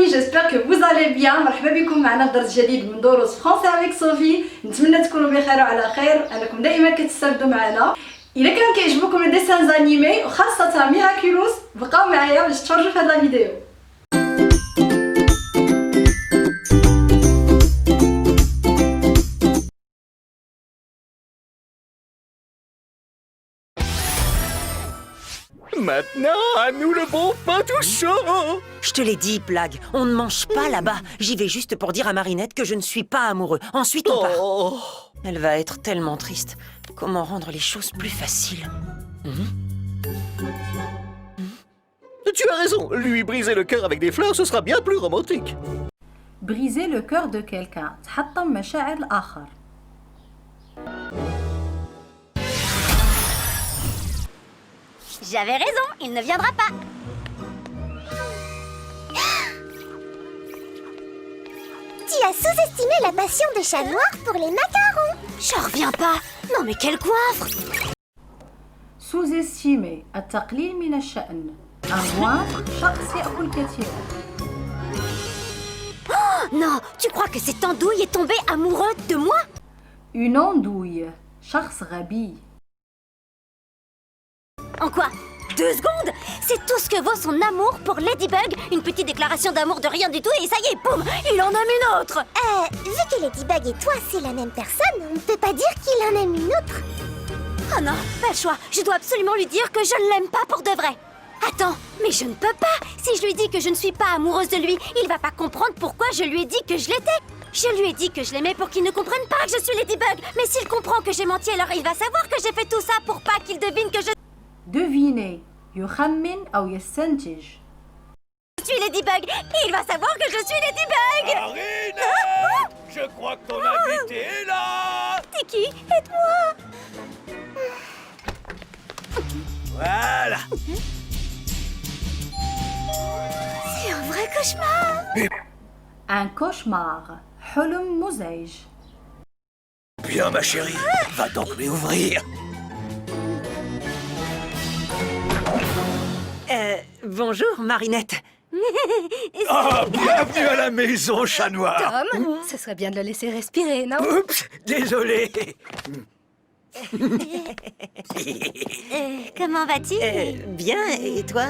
amis, j'espère que vous allez bien. مرحبا بكم معنا في درس جديد من دروس فرنسي avec صوفي. نتمنى تكونوا بخير وعلى خير، انكم دائما كتستافدوا معنا. الا كان كيعجبكم لي ديسان انيمي وخاصه ميراكولوس بقاو معايا باش تفرجوا في هذا الفيديو. Maintenant, à nous le bon pain tout chaud. Je te l'ai dit, Blague, on ne mange pas là-bas. J'y vais juste pour dire à Marinette que je ne suis pas amoureux. Ensuite, on part. Oh. Elle va être tellement triste. Comment rendre les choses plus faciles? Tu as raison, lui briser le cœur avec des fleurs, ce sera bien plus romantique. Briser le cœur de quelqu'un. تحطم مشاعر الآخر. J'avais raison, il ne viendra pas. Tu as sous-estimé la passion de Chat Noir pour les macarons. J'en reviens pas. Non mais quelle coifre. sous-estimer التقليل من الشأن. moindre شخص يأكل كثيرا. Non, tu crois que cette andouille est tombée amoureux de moi? Une andouille. شخص غبي. En quoi? 2 secondes? C'est tout ce que vaut son amour pour Ladybug. Une petite déclaration d'amour de rien du tout et ça y est, boum, il en aime une autre. Vu que Ladybug et toi c'est la même personne, on ne peut pas dire qu'il en aime une autre. Oh non, pas le choix. Je dois absolument lui dire que je ne l'aime pas pour de vrai. Attends, mais je ne peux pas. Si je lui dis que je ne suis pas amoureuse de lui, il va pas comprendre pourquoi je lui ai dit que je l'étais. Je lui ai dit que je l'aimais pour qu'il ne comprenne pas que je suis Ladybug. Mais s'il comprend que j'ai menti, alors il va savoir que j'ai fait tout ça pour pas qu'il devine que je deviner. يخمن أو يستنتج. suis Ladybug. Il va savoir que je suis Ladybug. Marinette, je crois que ton invité est là. T'es qui? Aide-moi. Voilà. C'est un vrai cauchemar. Un cauchemar. حلم مزعج. Bien ma chérie, va donc lui ouvrir. Bonjour, Marinette. Ah, bienvenue à la maison, Chat Noir. Tom, ce serait bien de le laisser respirer, non? Oups, désolé. Comment vas-tu? Bien, et toi?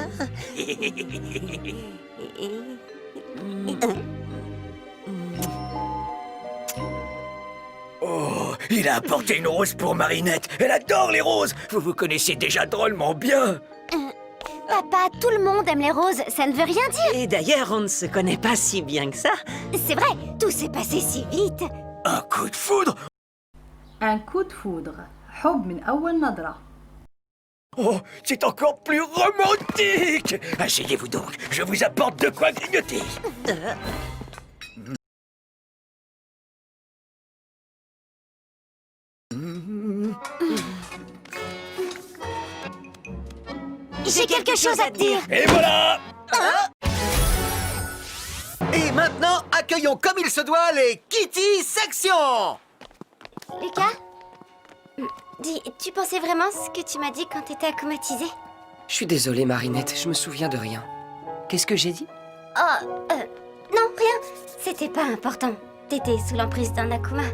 Oh, il a apporté une rose pour Marinette. Elle adore les roses. Vous vous connaissez déjà drôlement bien. Papa, tout le monde aime les roses, ça ne veut rien dire. Et d'ailleurs, on ne se connaît pas si bien que ça. C'est vrai, tout s'est passé si vite. Un coup de foudre. Un coup de foudre. حب من أول نظرة. Oh, c'est encore plus romantique. Asseyez-vous donc, je vous apporte de quoi grignoter. J'ai quelque chose à te dire. Et voilà. Et maintenant, accueillons comme il se doit les Kitty Section. Lucas? Dis, tu pensais vraiment ce que tu m'as dit quand t'étais acclimatisée? Je suis désolée, Marinette, je me souviens de rien. Qu'est-ce que j'ai dit? Oh, non, rien. C'était pas important. T'étais sous l'emprise d'un akuma.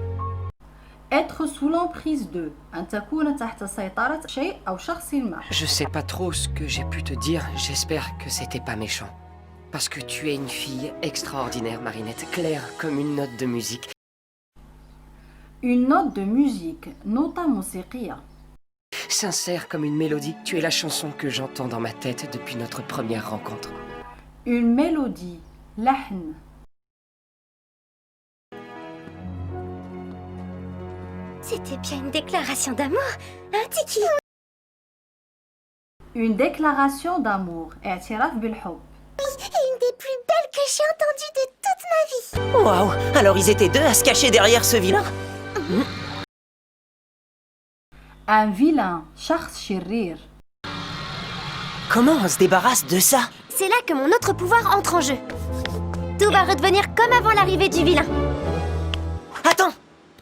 Être sous l'emprise de. أن تكون تحت سيطرة شيء أو شخص ما. Je sais pas trop ce que j'ai pu te dire. J'espère que c'était pas méchant. Parce que tu es une fille extraordinaire, Marinette. Claire comme une note de musique. Une note de musique. نوتة موسيقية. Sincère comme une mélodie. Tu es la chanson que j'entends dans ma tête depuis notre première rencontre. Une mélodie. لحن. C'était bien une déclaration d'amour, hein, Tiki? Une déclaration d'amour. اعتراف بالحب. Et une des plus belles que j'ai entendues de toute ma vie. Waouh! Alors ils étaient deux à se cacher derrière ce vilain? Un vilain. شخص شرير. Comment on se débarrasse de ça? C'est là que mon autre pouvoir entre en jeu. Tout va redevenir comme avant l'arrivée du vilain. Attends!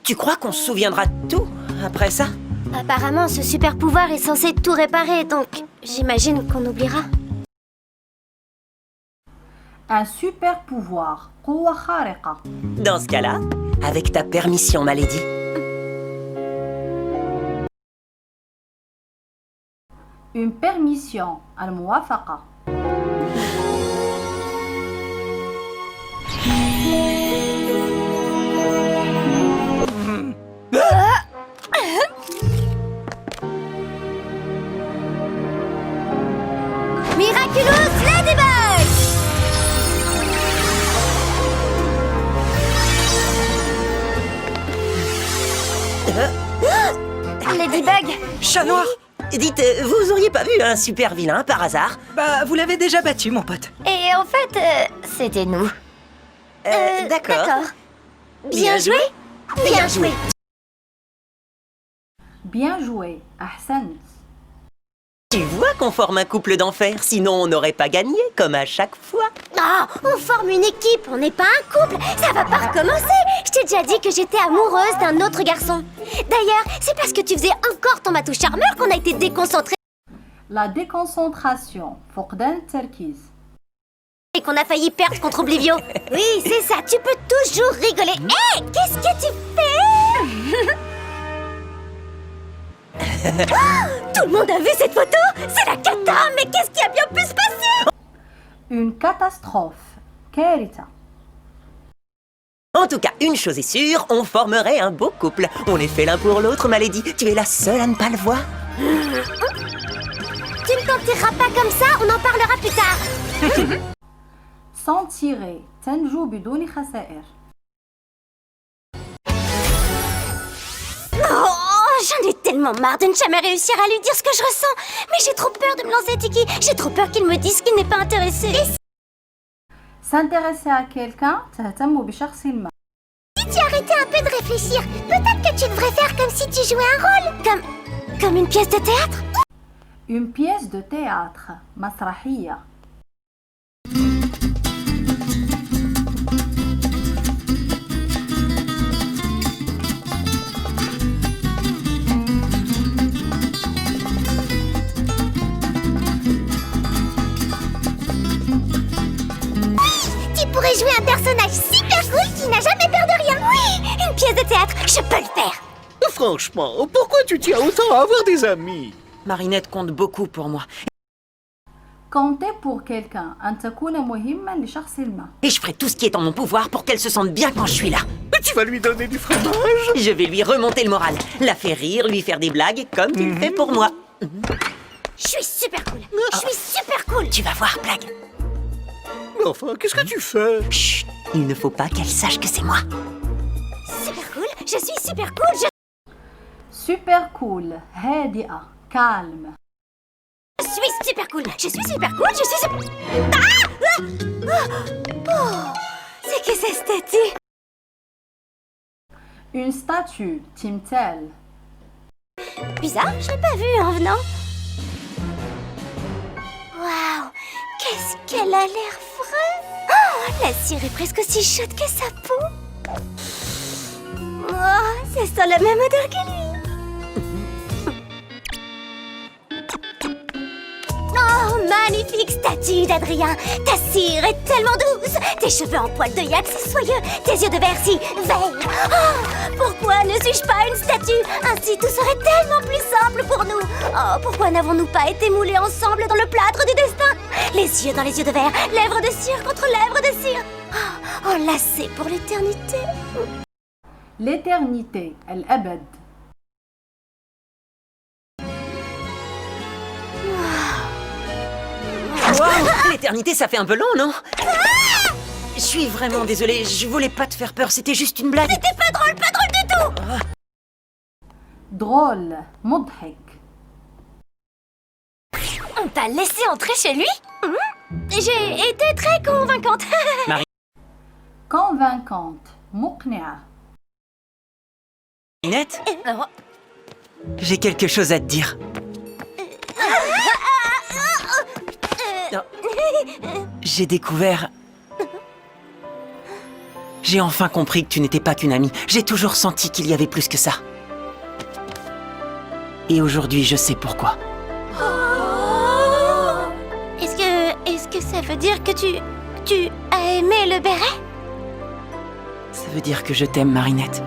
Tu crois qu'on se souviendra de tout après ça? Apparemment, ce super pouvoir est censé tout réparer, donc j'imagine qu'on oubliera. Un super pouvoir. قوة خارقة. Dans ce cas-là, avec ta permission, ma lady. Une permission. الموافقة. Miraculous Ladybug! Ladybug! Chat noir! Dites, vous auriez pas vu un super vilain par hasard? Bah, vous l'avez déjà battu, mon pote. Et en fait, c'était nous. D'accord. Bien joué? Bien joué! Bien joué. أحسنت. Tu vois qu'on forme un couple d'enfer, sinon on n'aurait pas gagné, comme à chaque fois. Ah, on forme une équipe, on n'est pas un couple. Ça va pas recommencer. Je t'ai déjà dit que j'étais amoureuse d'un autre garçon. D'ailleurs, c'est parce que tu faisais encore ton matou charmeur qu'on a été déconcentrés La déconcentration. فقدان التركيز. et qu'on a failli perdre contre Oblivio. Oui, c'est ça, tu peux toujours rigoler. Hé, qu'est-ce que tu fais? Tout le monde a vu cette photo? C'est la cata, mais qu'est-ce qui a bien pu se passer? Une catastrophe. كارثة. En tout cas, une chose est sûre, on formerait un beau couple. On est fait l'un pour l'autre, ma lady. Tu es la seule à ne pas le voir. Tu ne t'en tireras pas comme ça, on en parlera plus tard. Sans tirer. تنجو بدون خسائر. Oh, j'en ai tellement marre de ne jamais réussir à lui dire ce que je ressens. Mais j'ai trop peur de me lancer Tiki. J'ai trop peur qu'il me dise qu'il n'est pas intéressé. S'intéresser à quelqu'un. تهتم بشخص ما. Si tu arrêtais un peu de réfléchir, peut-être que tu devrais faire comme si tu jouais un rôle. Comme une pièce de théâtre. Une pièce de théâtre. مسرحية. Tu pourrais jouer un personnage super cool qui n'a jamais peur de rien. Oui, une pièce de théâtre, je peux le faire. Franchement, pourquoi tu tiens autant à avoir des amis? Marinette compte beaucoup pour moi. Comptez pour quelqu'un. أن تكون مهما لشخص ما. Et je ferai tout ce qui est en mon pouvoir pour qu'elle se sente bien quand je suis là. Tu vas lui donner du fromage? Je vais lui remonter le moral, la faire rire, lui faire des blagues, comme tu le fais pour moi. Je suis super cool. Je suis super cool. Tu vas voir, blague. Mais enfin, qu'est-ce que tu fais? Chut, il ne faut pas qu'elle sache que c'est moi. Super cool. Je suis super cool. Super cool. هادئة. Calme. Je suis super cool. Je suis super cool. Je suis super... Oh, c'est que cette statue? Une statue. تمثال. Bizarre, je l'ai pas vue en venant. Waouh, qu'est-ce qu'elle a l'air vraie. Oh, la cire est presque aussi chaude que sa peau. Oh, ça sent la même odeur que lui. Oh, magnifique statue d'Adrien. Ta cire est tellement douce. Tes cheveux en poil d'œillet si soyeux. Tes yeux de verre si verts. Oh, pourquoi ne suis-je pas une statue? Ainsi tout serait tellement plus simple pour nous. Oh, pourquoi n'avons-nous pas été moulés ensemble dans le plâtre du destin? Les yeux dans les yeux de verre, lèvres de cire contre lèvres de cire. Oh, enlacés pour l'éternité. L'éternité. الأبد. Wow, l'éternité, ça fait un peu long, non? Je suis vraiment désolée, je voulais pas te faire peur, c'était juste une blague. C'était pas drôle du tout. drôle. مضحك. On t'a laissé entrer chez lui? J'ai été très convaincante. Convaincante. مقنعة. Marinette, j'ai quelque chose à te dire. Non. J'ai découvert... J'ai enfin compris que tu n'étais pas qu'une amie. J'ai toujours senti qu'il y avait plus que ça. Et aujourd'hui, je sais pourquoi. Est-ce que ça veut dire que Tu as aimé le béret? Ça veut dire que je t'aime, Marinette.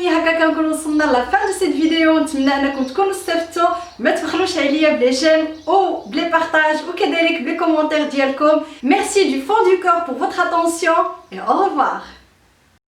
هكا كنكون وصلنا لافان دو سيت فيديو. نتمنى انكم تكونوا استفدتوا. ما تبخلوش عليا بلي جيم او بلي بارطاج وكذلك بلي كومونتير ديالكم. Merci du fond du cœur pour votre attention et au revoir.